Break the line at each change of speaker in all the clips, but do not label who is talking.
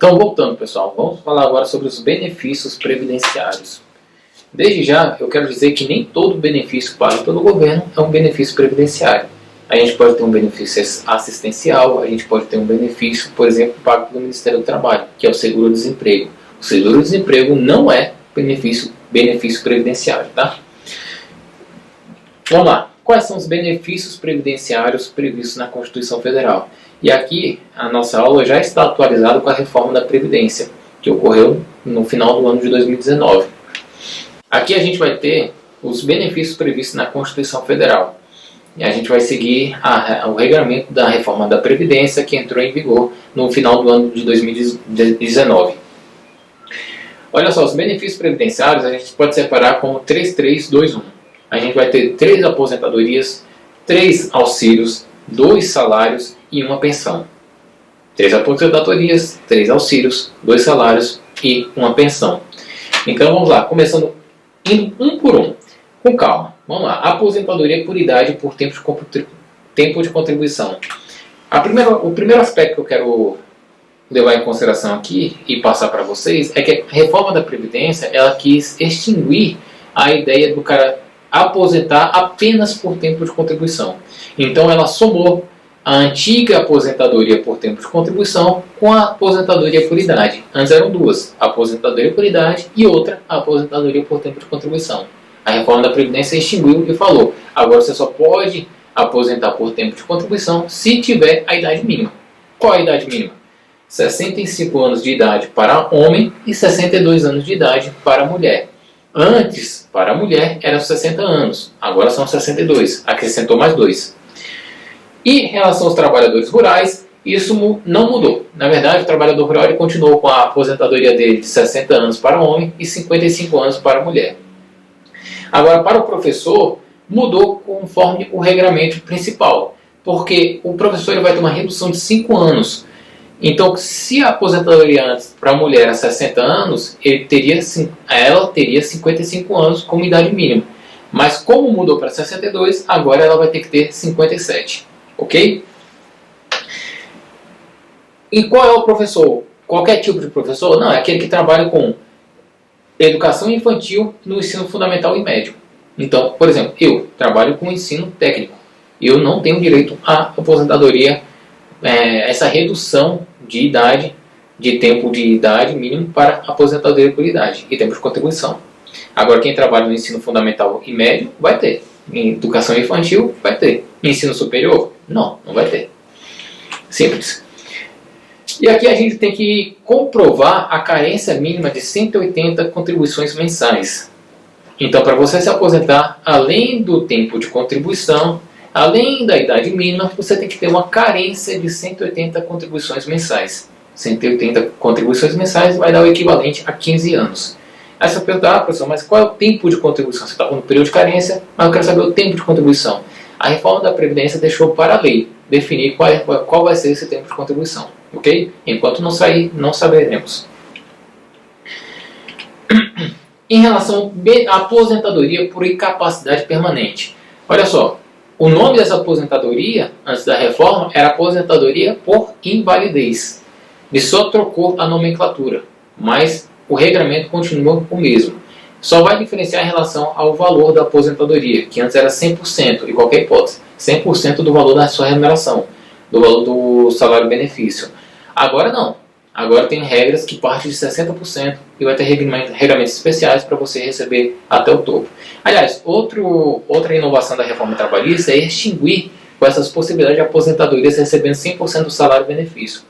Então, voltando, pessoal, vamos falar agora sobre os benefícios previdenciários. Desde já, eu quero dizer que nem todo benefício pago pelo governo é um benefício previdenciário. A gente pode ter um benefício assistencial, a gente pode ter um benefício, por exemplo, pago pelo Ministério do Trabalho, que é o seguro-desemprego. O seguro-desemprego não é benefício previdenciário, tá? Vamos lá. Quais são os benefícios previdenciários previstos na Constituição Federal? E aqui a nossa aula já está atualizada com a reforma da Previdência, que ocorreu no final do ano de 2019. Aqui a gente vai ter os benefícios previstos na Constituição Federal. E a gente vai seguir o regulamento da reforma da Previdência, que entrou em vigor no final do ano de 2019. Olha só, os benefícios previdenciários a gente pode separar como 3-3-2-1. A gente vai ter 3 aposentadorias, 3 auxílios, 2 salários e uma pensão. 3 aposentadorias, 3 auxílios, 2 salários e uma pensão. Então vamos lá, começando indo um por um, com calma. Vamos lá, aposentadoria por idade por tempo de contribuição. O primeiro aspecto que eu quero levar em consideração aqui e passar para vocês é que a reforma da Previdência ela quis extinguir a ideia do cara aposentar apenas por tempo de contribuição. Então ela somou a antiga aposentadoria por tempo de contribuição com a aposentadoria por idade. Antes eram duas, a aposentadoria por idade e outra, a aposentadoria por tempo de contribuição. A reforma da Previdência extinguiu e falou, agora você só pode aposentar por tempo de contribuição se tiver a idade mínima. Qual é a idade mínima? 65 anos de idade para homem e 62 anos de idade para mulher. Antes, para a mulher, eram 60 anos, agora são 62, acrescentou mais 2. E em relação aos trabalhadores rurais, isso não mudou. Na verdade, o trabalhador rural ele continuou com a aposentadoria dele de 60 anos para o homem e 55 anos para a mulher. Agora, para o professor, mudou conforme o regramento principal, porque o professor ele vai ter uma redução de 5 anos. Então, se a aposentadoria antes para a mulher era 60 anos, ela teria 55 anos como idade mínima. Mas como mudou para 62, agora ela vai ter que ter 57. Ok? E qual é o professor? Qualquer tipo de professor? Não, é aquele que trabalha com educação infantil no ensino fundamental e médio. Então, por exemplo, eu trabalho com ensino técnico. Eu não tenho direito à aposentadoria, essa redução de idade, de tempo de idade mínimo para aposentadoria por idade e tempo de contribuição. Agora, quem trabalha no ensino fundamental e médio vai ter. Em educação infantil vai ter. Em ensino superior? Não vai ter. Simples. E aqui a gente tem que comprovar a carência mínima de 180 contribuições mensais. Então, para você se aposentar, além do tempo de contribuição, além da idade mínima, você tem que ter uma carência de 180 contribuições mensais. 180 contribuições mensais vai dar o equivalente a 15 anos. Aí você vai perguntar, professor, mas qual é o tempo de contribuição? Você está no período de carência, mas eu quero saber o tempo de contribuição. A reforma da Previdência deixou para a lei definir qual vai ser esse tempo de contribuição. Ok? Enquanto não sair, não saberemos. Em relação à aposentadoria por incapacidade permanente. Olha só, o nome dessa aposentadoria, antes da reforma, era aposentadoria por invalidez. Ele só trocou a nomenclatura, mas o regramento continua o mesmo. Só vai diferenciar em relação ao valor da aposentadoria, que antes era 100%, em qualquer hipótese, 100% do valor da sua remuneração, do valor do salário-benefício. Agora não. Agora tem regras que partem de 60% e vai ter regulamentos especiais para você receber até o topo. Aliás, outra inovação da reforma trabalhista é extinguir com essas possibilidades de aposentadorias recebendo 100% do salário-benefício.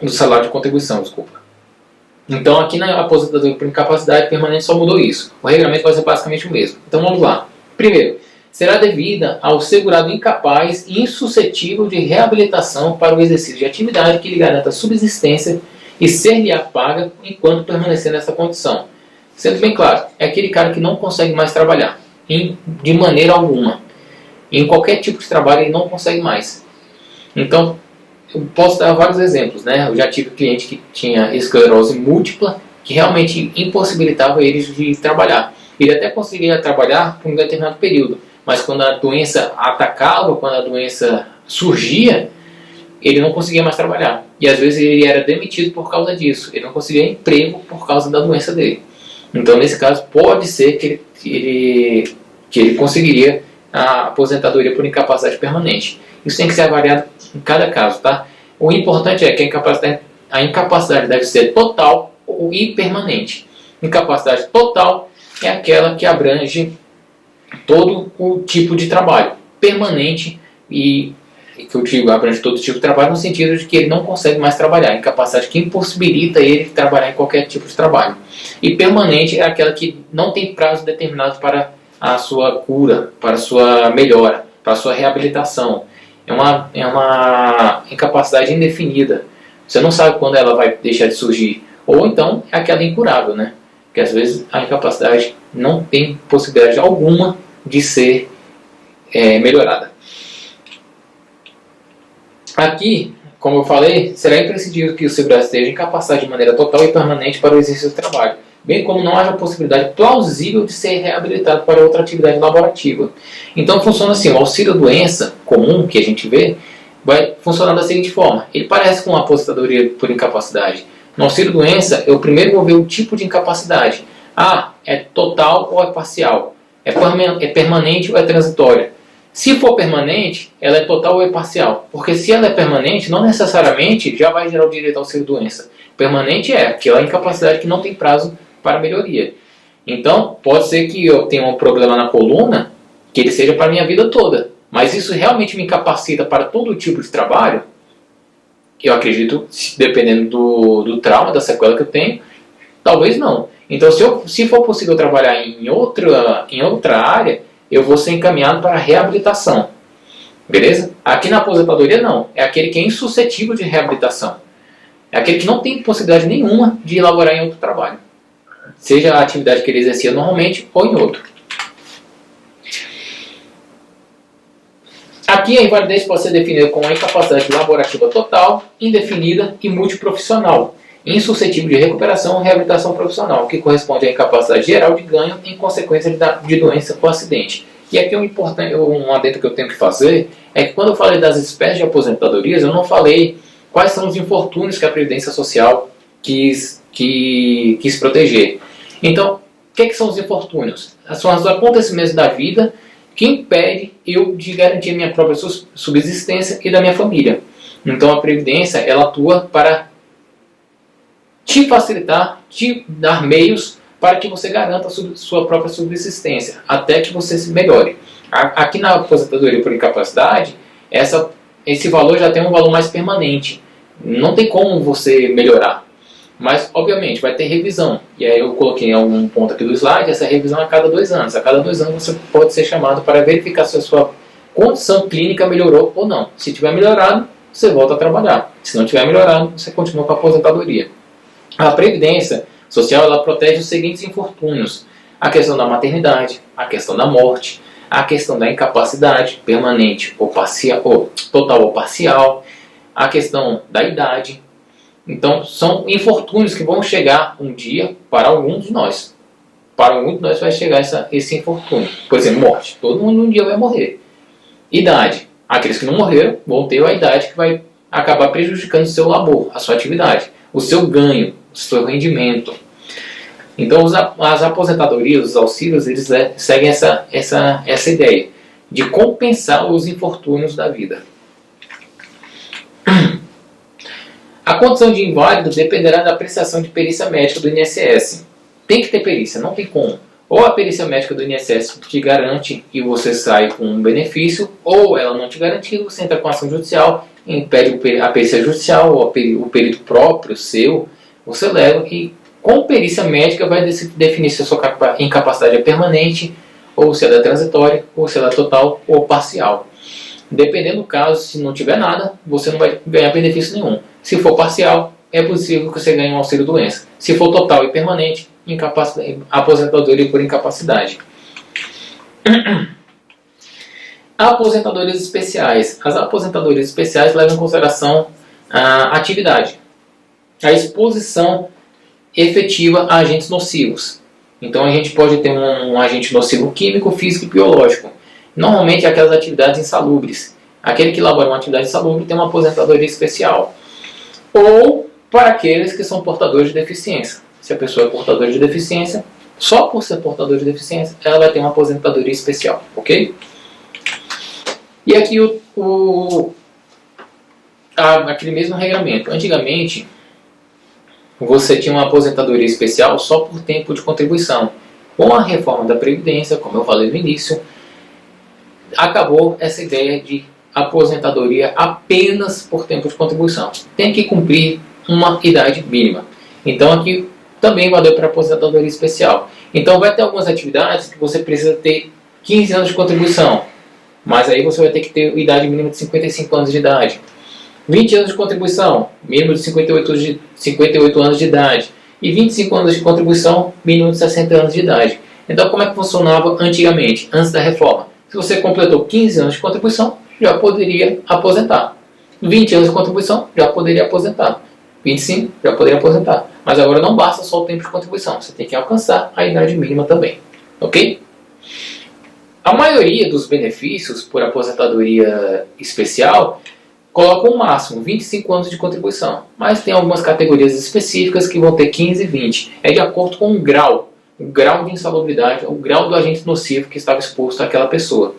Do salário de contribuição, desculpa. Então aqui na aposentadoria por incapacidade permanente só mudou isso. O regulamento vai ser basicamente o mesmo. Então vamos lá. Primeiro, será devida ao segurado incapaz e insuscetível de reabilitação para o exercício de atividade que lhe garanta subsistência e ser-lhe-á paga enquanto permanecer nessa condição. Sendo bem claro, é aquele cara que não consegue mais trabalhar, de maneira alguma. Em qualquer tipo de trabalho ele não consegue mais. Então, eu posso dar vários exemplos, né? Eu já tive cliente que tinha esclerose múltipla, que realmente impossibilitava ele de trabalhar. Ele até conseguia trabalhar por um determinado período, mas quando a doença atacava, quando a doença surgia, ele não conseguia mais trabalhar. e às vezes ele era demitido por causa disso. Ele não conseguia emprego por causa da doença dele. Então, nesse caso, pode ser que ele conseguiria a aposentadoria por incapacidade permanente. Isso tem que ser avaliado em cada caso, tá? O importante é que a incapacidade deve ser total e permanente. Incapacidade total é aquela que abrange todo o tipo de trabalho. Permanente, e que eu digo abrange todo tipo de trabalho no sentido de que ele não consegue mais trabalhar. Incapacidade que impossibilita ele de trabalhar em qualquer tipo de trabalho. E permanente é aquela que não tem prazo determinado para a sua cura, para a sua melhora, para a sua reabilitação. É uma incapacidade indefinida. Você não sabe quando ela vai deixar de surgir. Ou então é aquela incurável, né? Porque às vezes a incapacidade não tem possibilidade alguma de ser melhorada. Aqui, como eu falei, será imprescindível que o segurado esteja incapacitado de maneira total e permanente para o exercício do trabalho, bem como não haja possibilidade plausível de ser reabilitado para outra atividade laborativa. Então funciona assim, o auxílio-doença comum que a gente vê, vai funcionar da seguinte forma. Ele parece com uma aposentadoria por incapacidade. No auxílio-doença, eu primeiro vou ver o tipo de incapacidade. É total ou é parcial? É permanente ou é transitória? Se for permanente, ela é total ou é parcial? Porque se ela é permanente, não necessariamente já vai gerar o direito ao auxílio-doença. Permanente é aquela incapacidade que não tem prazo para melhoria. Então, pode ser que eu tenha um problema na coluna, que ele seja para a minha vida toda. Mas isso realmente me incapacita para todo tipo de trabalho? Eu acredito, dependendo do trauma, da sequela que eu tenho, talvez não. Então, se for possível trabalhar em outra área, eu vou ser encaminhado para a reabilitação. Beleza? Aqui na aposentadoria não. É aquele que é insuscetível de reabilitação. É aquele que não tem possibilidade nenhuma de elaborar em outro trabalho. Seja a atividade que ele exercia normalmente ou em outro. Aqui a invalidez pode ser definida como a incapacidade laborativa total, indefinida e multiprofissional, insuscetível de recuperação ou reabilitação profissional, que corresponde à incapacidade geral de ganho em consequência de doença ou acidente. E aqui um adendo que eu tenho que fazer é que quando eu falei das espécies de aposentadorias, eu não falei quais são os infortúnios que a Previdência Social quis proteger. Então, o que são os infortúnios? São os acontecimentos da vida que impedem eu de garantir a minha própria subsistência e da minha família. Então, a Previdência ela atua para te facilitar, te dar meios para que você garanta a sua própria subsistência, até que você se melhore. Aqui na aposentadoria por incapacidade, esse valor já tem um valor mais permanente. Não tem como você melhorar. Mas, obviamente, vai ter revisão. E aí eu coloquei um ponto aqui do slide, essa revisão é a cada 2 anos. A cada 2 anos você pode ser chamado para verificar se a sua condição clínica melhorou ou não. Se tiver melhorado, você volta a trabalhar. Se não tiver melhorado, você continua com a aposentadoria. A Previdência Social ela protege os seguintes infortúnios: a questão da maternidade, a questão da morte, a questão da incapacidade permanente ou parcial, ou total ou parcial, a questão da idade. Então, são infortúnios que vão chegar um dia para algum de nós. Para algum de nós vai chegar esse infortúnio. Por exemplo, morte. Todo mundo um dia vai morrer. Idade. Aqueles que não morreram vão ter a idade que vai acabar prejudicando o seu labor, a sua atividade, o seu ganho, o seu rendimento. Então, as aposentadorias, os auxílios, eles seguem essa ideia de compensar os infortúnios da vida. A condição de inválido dependerá da apreciação de perícia médica do INSS. Tem que ter perícia, não tem como. Ou a perícia médica do INSS te garante e você sai com um benefício, ou ela não te garantindo, você entra com ação judicial, impede a perícia judicial, ou o perito próprio, seu, você leva e com perícia médica vai definir se a sua incapacidade é permanente, ou se ela é transitória, ou se ela é total ou parcial. Dependendo do caso, se não tiver nada, você não vai ganhar benefício nenhum. Se for parcial, é possível que você ganhe um auxílio-doença. Se for total e permanente, aposentadoria por incapacidade. Aposentadorias especiais. As aposentadorias especiais levam em consideração a atividade, a exposição efetiva a agentes nocivos. Então a gente pode ter um agente nocivo químico, físico e biológico. Normalmente é aquelas atividades insalubres. Aquele que elabora uma atividade insalubre tem uma aposentadoria especial. ou para aqueles que são portadores de deficiência. Se a pessoa é portadora de deficiência, só por ser portador de deficiência, ela vai ter uma aposentadoria especial, ok? E aqui aquele mesmo regramento. Antigamente, você tinha uma aposentadoria especial só por tempo de contribuição. Com a reforma da Previdência, como eu falei no início, acabou essa ideia de aposentadoria apenas por tempo de contribuição. Tem que cumprir uma idade mínima. Então aqui também valeu para aposentadoria especial. Então vai ter algumas atividades que você precisa ter 15 anos de contribuição, mas aí você vai ter que ter idade mínima de 55 anos de idade. 20 anos de contribuição, mínimo de 58 anos de idade. E 25 anos de contribuição, mínimo de 60 anos de idade. Então como é que funcionava antigamente, antes da reforma? Se você completou 15 anos de contribuição, já poderia aposentar. 20 anos de contribuição, já poderia aposentar. 25, já poderia aposentar. Mas agora não basta só o tempo de contribuição, você tem que alcançar a idade mínima também. Ok? A maioria dos benefícios por aposentadoria especial coloca um máximo, 25 anos de contribuição. Mas tem algumas categorias específicas que vão ter 15 e 20. É de acordo com o grau de insalubridade, o grau do agente nocivo que estava exposto àquela pessoa.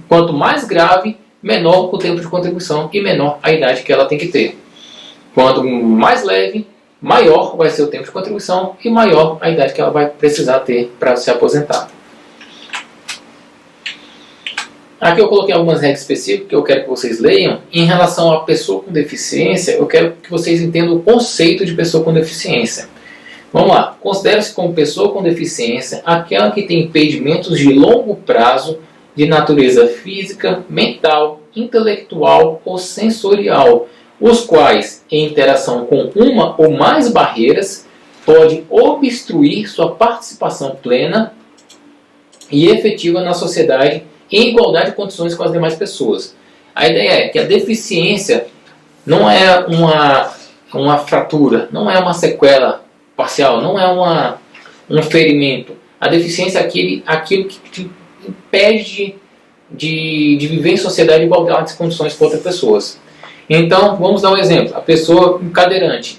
Quanto mais grave, menor o tempo de contribuição e menor a idade que ela tem que ter. Quanto mais leve, maior vai ser o tempo de contribuição e maior a idade que ela vai precisar ter para se aposentar. Aqui eu coloquei algumas regras específicas que eu quero que vocês leiam. Em relação à pessoa com deficiência, eu quero que vocês entendam o conceito de pessoa com deficiência. Vamos lá. Considera-se como pessoa com deficiência aquela que tem impedimentos de longo prazo de natureza física, mental, intelectual ou sensorial, os quais, em interação com uma ou mais barreiras, pode obstruir sua participação plena e efetiva na sociedade em igualdade de condições com as demais pessoas. A ideia é que a deficiência não é uma fratura, não é uma sequela parcial, não é um ferimento. A deficiência é aquilo que te impede de viver em sociedade em igualdade de condições com outras pessoas. Então, vamos dar um exemplo. A pessoa, um cadeirante.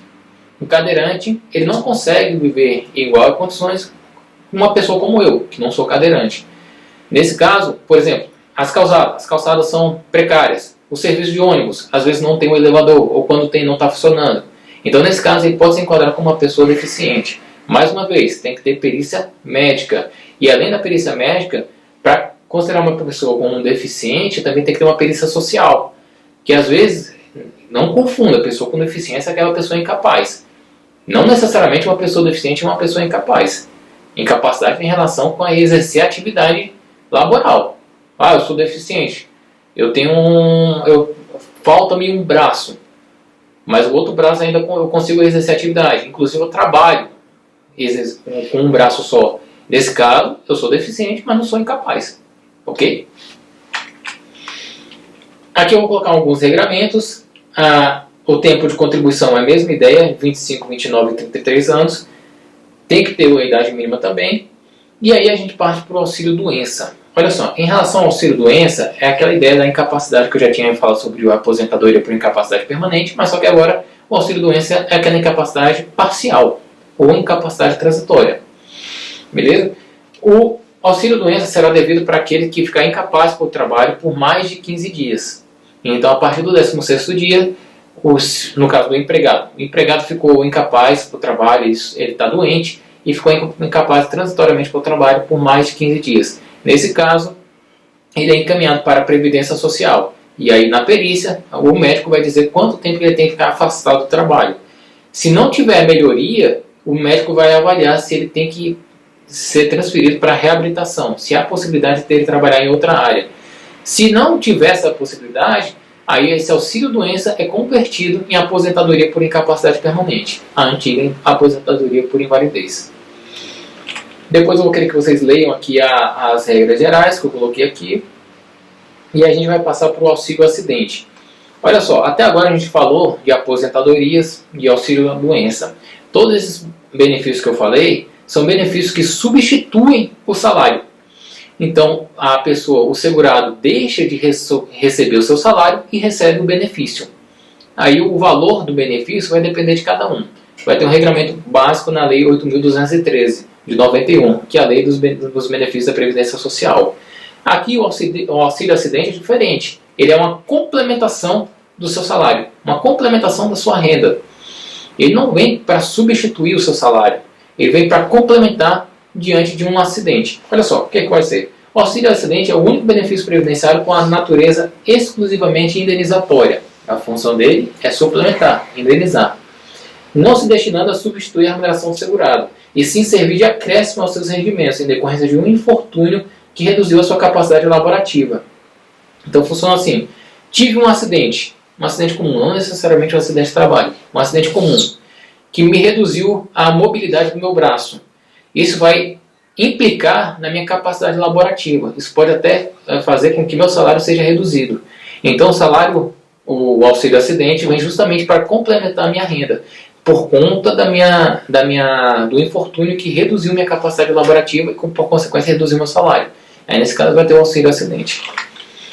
Um cadeirante, ele não consegue viver em igual condições com uma pessoa como eu, que não sou cadeirante. Nesse caso, por exemplo, as calçadas são precárias. O serviço de ônibus, às vezes não tem um elevador, ou quando tem, não está funcionando. Então, nesse caso, ele pode se enquadrar como uma pessoa deficiente. Mais uma vez, tem que ter perícia médica. E além da perícia médica, para considerar uma pessoa como um deficiente, também tem que ter uma perícia social. Que às vezes, não confunda a pessoa com deficiência com aquela pessoa incapaz. Não necessariamente uma pessoa deficiente é uma pessoa incapaz. Incapacidade em relação com a exercer a atividade laboral. Eu sou deficiente. Falta-me um braço. Mas o outro braço ainda eu consigo exercer atividade. Inclusive eu trabalho com um braço só. Nesse caso, eu sou deficiente, mas não sou incapaz. Ok? Aqui eu vou colocar alguns regramentos. O tempo de contribuição é a mesma ideia, 25, 29 e 33 anos. Tem que ter a idade mínima também. E aí a gente parte para o auxílio-doença. Olha só, em relação ao auxílio-doença, é aquela ideia da incapacidade que eu já tinha falado sobre a aposentadoria por incapacidade permanente, mas só que agora o auxílio-doença é aquela incapacidade parcial ou incapacidade transitória. Beleza? O auxílio-doença será devido para aquele que ficar incapaz por trabalho por mais de 15 dias. Então, a partir do 16º dia, no caso do empregado, o empregado ficou incapaz por trabalho, ele está doente e ficou incapaz transitoriamente por trabalho por mais de 15 dias. Nesse caso, ele é encaminhado para a Previdência Social. E aí, na perícia, o médico vai dizer quanto tempo ele tem que ficar afastado do trabalho. Se não tiver melhoria, o médico vai avaliar se ele tem que ser transferido para a reabilitação, se há possibilidade de ele trabalhar em outra área. Se não tiver essa possibilidade, aí esse auxílio-doença é convertido em aposentadoria por incapacidade permanente, a antiga aposentadoria por invalidez. Depois eu vou querer que vocês leiam aqui as regras gerais que eu coloquei aqui. E a gente vai passar para o auxílio-acidente. Olha só, até agora a gente falou de aposentadorias e auxílio-doença. Todos esses benefícios que eu falei são benefícios que substituem o salário. Então, o segurado deixa de receber o seu salário e recebe o benefício. Aí o valor do benefício vai depender de cada um. Vai ter um regramento básico na Lei 8.213, de 91, que é a Lei dos Benefícios da Previdência Social. Aqui o auxílio acidente é diferente. Ele é uma complementação do seu salário, uma complementação da sua renda. Ele não vem para substituir o seu salário, ele vem para complementar diante de um acidente. Olha só, o que vai ser? O auxílio acidente é o único benefício previdenciário com a natureza exclusivamente indenizatória. A função dele é suplementar, indenizar, não se destinando a substituir a remuneração do segurado, e sim servir de acréscimo aos seus rendimentos em decorrência de um infortúnio que reduziu a sua capacidade laborativa. Então funciona assim: tive um acidente comum, não necessariamente um acidente de trabalho, um acidente comum, que me reduziu a mobilidade do meu braço. Isso vai implicar na minha capacidade laborativa. Isso pode até fazer com que meu salário seja reduzido. Então o auxílio acidente vem justamente para complementar a minha renda, por conta do infortúnio que reduziu minha capacidade laborativa e, por consequência, reduziu meu salário. Aí, nesse caso, vai ter o auxílio acidente.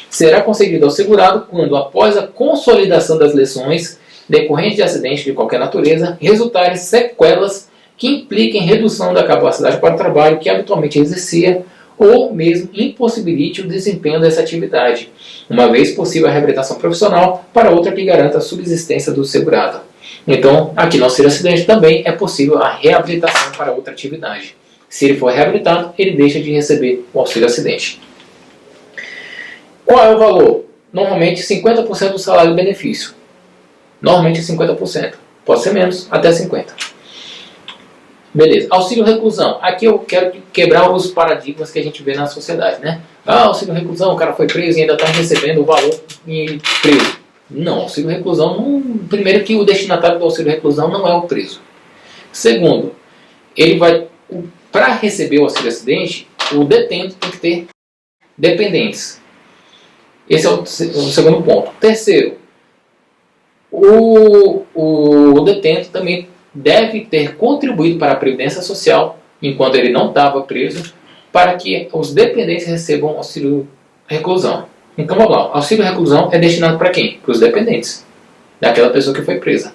Será concedido ao segurado quando, após a consolidação das lesões decorrentes de acidente de qualquer natureza, resultarem sequelas que impliquem redução da capacidade para o trabalho que habitualmente exercia ou mesmo impossibilite o desempenho dessa atividade, uma vez possível a reabilitação profissional para outra que garanta a subsistência do segurado. Então, aqui no auxílio acidente também é possível a reabilitação para outra atividade. Se ele for reabilitado, ele deixa de receber o auxílio acidente. Qual é o valor? Normalmente 50% do salário do benefício. Normalmente 50%. Pode ser menos, até 50%. Beleza. Auxílio reclusão. Aqui eu quero quebrar os paradigmas que a gente vê na sociedade, né? Auxílio reclusão, o cara foi preso e ainda está recebendo o valor em preso. Não, auxílio reclusão, primeiro que o destinatário do auxílio reclusão não é o preso. Segundo, para receber o auxílio acidente, o detento tem que ter dependentes. Esse é o segundo ponto. Terceiro, o detento também deve ter contribuído para a Previdência Social, enquanto ele não estava preso, para que os dependentes recebam auxílio reclusão. Então vamos lá, auxílio reclusão é destinado para quem? Para os dependentes daquela pessoa que foi presa.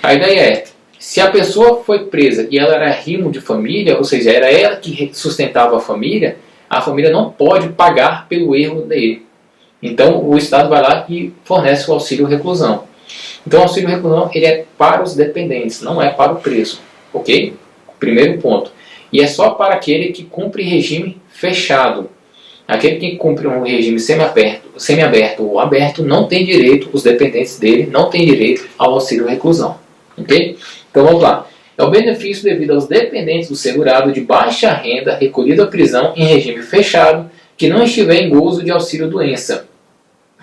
A ideia é, se a pessoa foi presa e ela era rimo de família, ou seja, era ela que sustentava a família não pode pagar pelo erro dele. Então o Estado vai lá e fornece o auxílio reclusão. Então o auxílio reclusão ele é para os dependentes, não é para o preso. Ok? Primeiro ponto. E é só para aquele que cumpre regime fechado. Aquele que cumpre um regime semiaberto ou aberto não tem direito, os dependentes dele não têm direito ao auxílio reclusão. Ok? Então vamos lá. É o benefício devido aos dependentes do segurado de baixa renda recolhido à prisão em regime fechado que não estiver em gozo de auxílio-doença,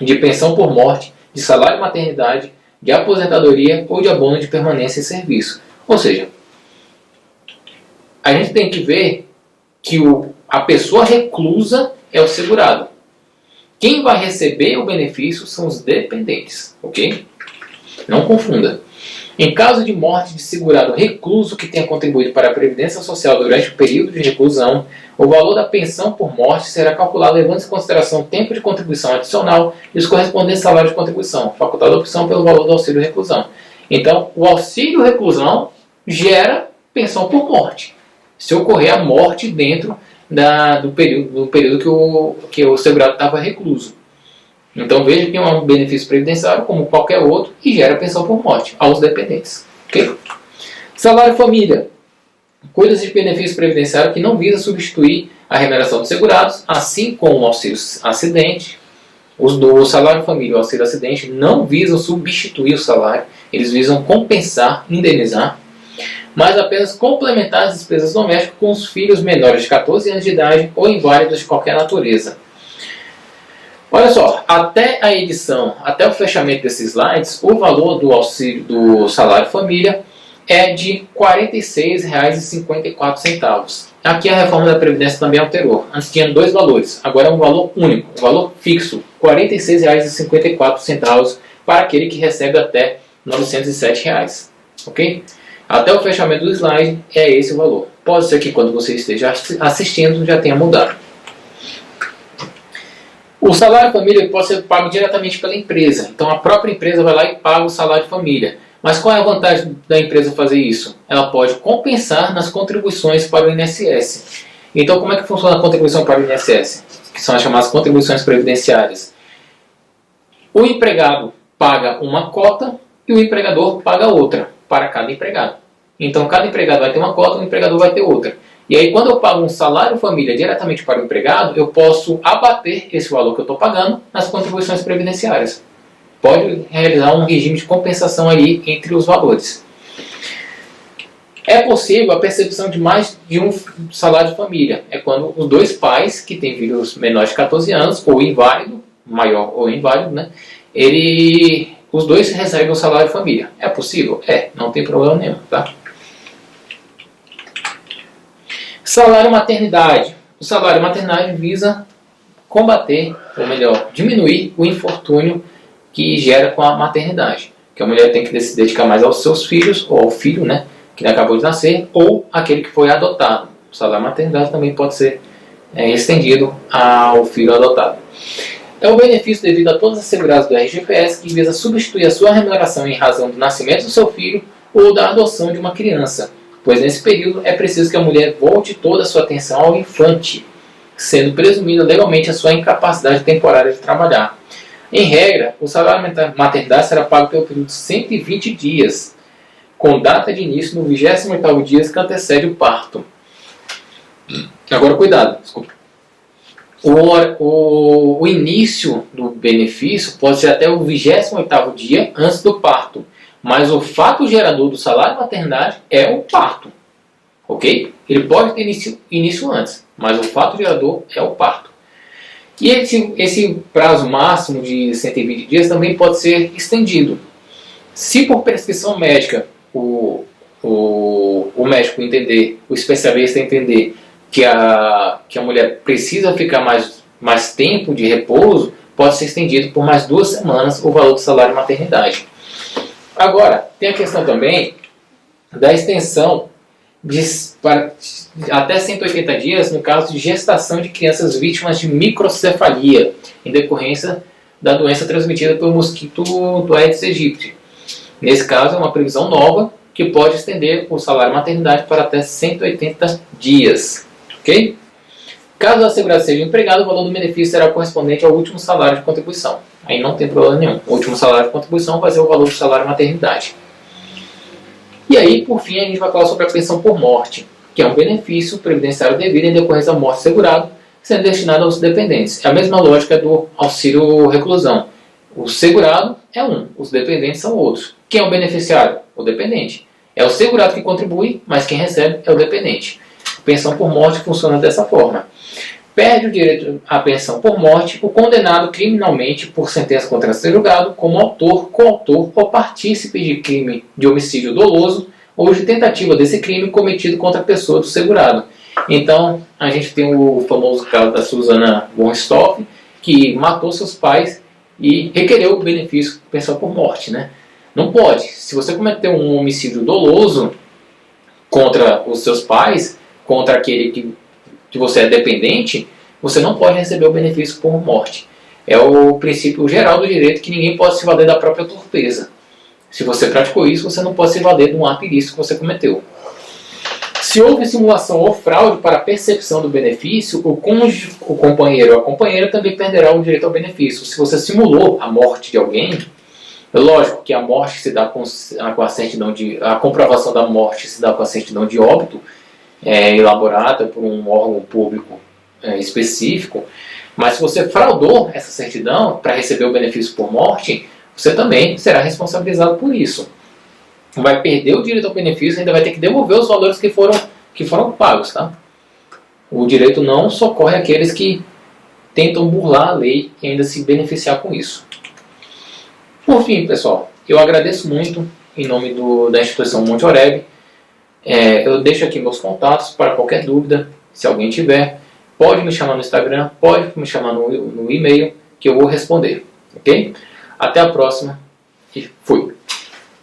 de pensão por morte, de salário-maternidade, de aposentadoria ou de abono de permanência em serviço. Ou seja, a gente tem que ver que a pessoa reclusa é o segurado. Quem vai receber o benefício são os dependentes, ok? Não confunda. Em caso de morte de segurado recluso que tenha contribuído para a Previdência Social durante o período de reclusão, o valor da pensão por morte será calculado levando em consideração o tempo de contribuição adicional e os correspondentes salários de contribuição, facultada a opção pelo valor do auxílio reclusão. Então, o auxílio reclusão gera pensão por morte, se ocorrer a morte dentro do período que o segurado estava recluso. Então veja que é um benefício previdenciário como qualquer outro e gera pensão por morte aos dependentes. Okay? Salário família. Cuida-se de benefício previdenciário que não visa substituir a remuneração dos segurados, assim como o auxílio acidente. O salário família e o auxílio acidente não visam substituir o salário, eles visam compensar, indenizar, mas apenas complementar as despesas domésticas com os filhos menores de 14 anos de idade ou inválidos de qualquer natureza. Olha só, até o fechamento desses slides, o valor do auxílio do salário família é de R$ 46,54. Aqui a reforma da Previdência também alterou. Antes tinha dois valores, agora é um valor único, um valor fixo, R$ 46,54 para aquele que recebe até R$ 907. Ok? Até o fechamento do slide é esse o valor. Pode ser que quando você esteja assistindo já tenha mudado. O salário família pode ser pago diretamente pela empresa. Então a própria empresa vai lá e paga o salário família. Mas qual é a vantagem da empresa fazer isso? Ela pode compensar nas contribuições para o INSS. Então como é que funciona a contribuição para o INSS? Que são as chamadas contribuições previdenciárias. O empregado paga uma cota e o empregador paga outra para cada empregado. Então cada empregado vai ter uma cota, o empregador vai ter outra. E aí quando eu pago um salário família diretamente para o empregado, eu posso abater esse valor que eu estou pagando nas contribuições previdenciárias. Pode realizar um regime de compensação aí entre os valores. É possível a percepção de mais de um salário de família. É quando os dois pais, que têm filhos menores de 14 anos, ou inválido, maior ou inválido, né? Os dois recebem o salário de família. É possível? É, não tem problema nenhum, tá? Salário maternidade. O salário maternidade visa combater, ou melhor, diminuir o infortúnio que gera com a maternidade. Que a mulher tem que se dedicar mais aos seus filhos, ou ao filho, né, que acabou de nascer, ou aquele que foi adotado. O salário maternidade também pode ser estendido ao filho adotado. É o benefício devido a todas as seguradas do RGPS que visa substituir a sua remuneração em razão do nascimento do seu filho ou da adoção de uma criança, pois nesse período é preciso que a mulher volte toda a sua atenção ao infante, sendo presumida legalmente a sua incapacidade temporária de trabalhar. Em regra, o salário maternidade será pago pelo período de 120 dias, com data de início no 28º dia que antecede o parto. Agora, cuidado, desculpa. O início do benefício pode ser até o 28º dia antes do parto, mas o fato gerador do salário maternidade é o parto, ok? Ele pode ter início antes, mas o fato gerador é o parto. E esse prazo máximo de 120 dias também pode ser estendido. Se por prescrição médica o médico entender, o especialista entender que a mulher precisa ficar mais tempo de repouso, pode ser estendido por mais 2 semanas o valor do salário maternidade. Agora, tem a questão também da extensão para até 180 dias no caso de gestação de crianças vítimas de microcefalia, em decorrência da doença transmitida pelo mosquito do Aedes aegypti. Nesse caso, é uma previsão nova que pode estender o salário maternidade para até 180 dias. Ok? Caso o assegurado seja empregado, o valor do benefício será correspondente ao último salário de contribuição. Aí não tem problema nenhum. O último salário de contribuição vai ser o valor do salário maternidade. E aí, por fim, a gente vai falar sobre a pensão por morte, que é um benefício previdenciário devido em decorrência da morte do segurado, sendo destinado aos dependentes. É a mesma lógica do auxílio reclusão. O segurado é um, os dependentes são outros. Quem é o beneficiário? O dependente. É o segurado que contribui, mas quem recebe é o dependente. Pensão por morte funciona dessa forma. Perde o direito à pensão por morte o condenado criminalmente por sentença contra ser julgado como autor, coautor ou partícipe de crime de homicídio doloso ou de tentativa desse crime cometido contra a pessoa do segurado. Então, a gente tem o famoso caso da Susana von Richthofen, que matou seus pais e requereu o benefício de pensão por morte, né? Não pode. Se você cometeu um homicídio doloso contra os seus pais, contra aquele que você é dependente, você não pode receber o benefício por morte. É o princípio geral do direito que ninguém pode se valer da própria torpeza. Se você praticou isso, você não pode se valer de um ato ilícito que você cometeu. Se houve simulação ou fraude para a percepção do benefício, o cônjuge, o companheiro ou a companheira também perderá o direito ao benefício. Se você simulou a morte de alguém, é lógico que a morte se dá com a certidão a comprovação da morte se dá com a certidão de óbito, elaborada por um órgão público específico, mas se você fraudou essa certidão para receber o benefício por morte, você também será responsabilizado por isso. Vai perder o direito ao benefício e ainda vai ter que devolver os valores que foram pagos. Tá? O direito não socorre aqueles que tentam burlar a lei e ainda se beneficiar com isso. Por fim, pessoal, eu agradeço muito em nome da instituição Monte Oreb. Eu deixo aqui meus contatos para qualquer dúvida, se alguém tiver. Pode me chamar no Instagram, pode me chamar no e-mail, que eu vou responder. Ok? Até a próxima e fui!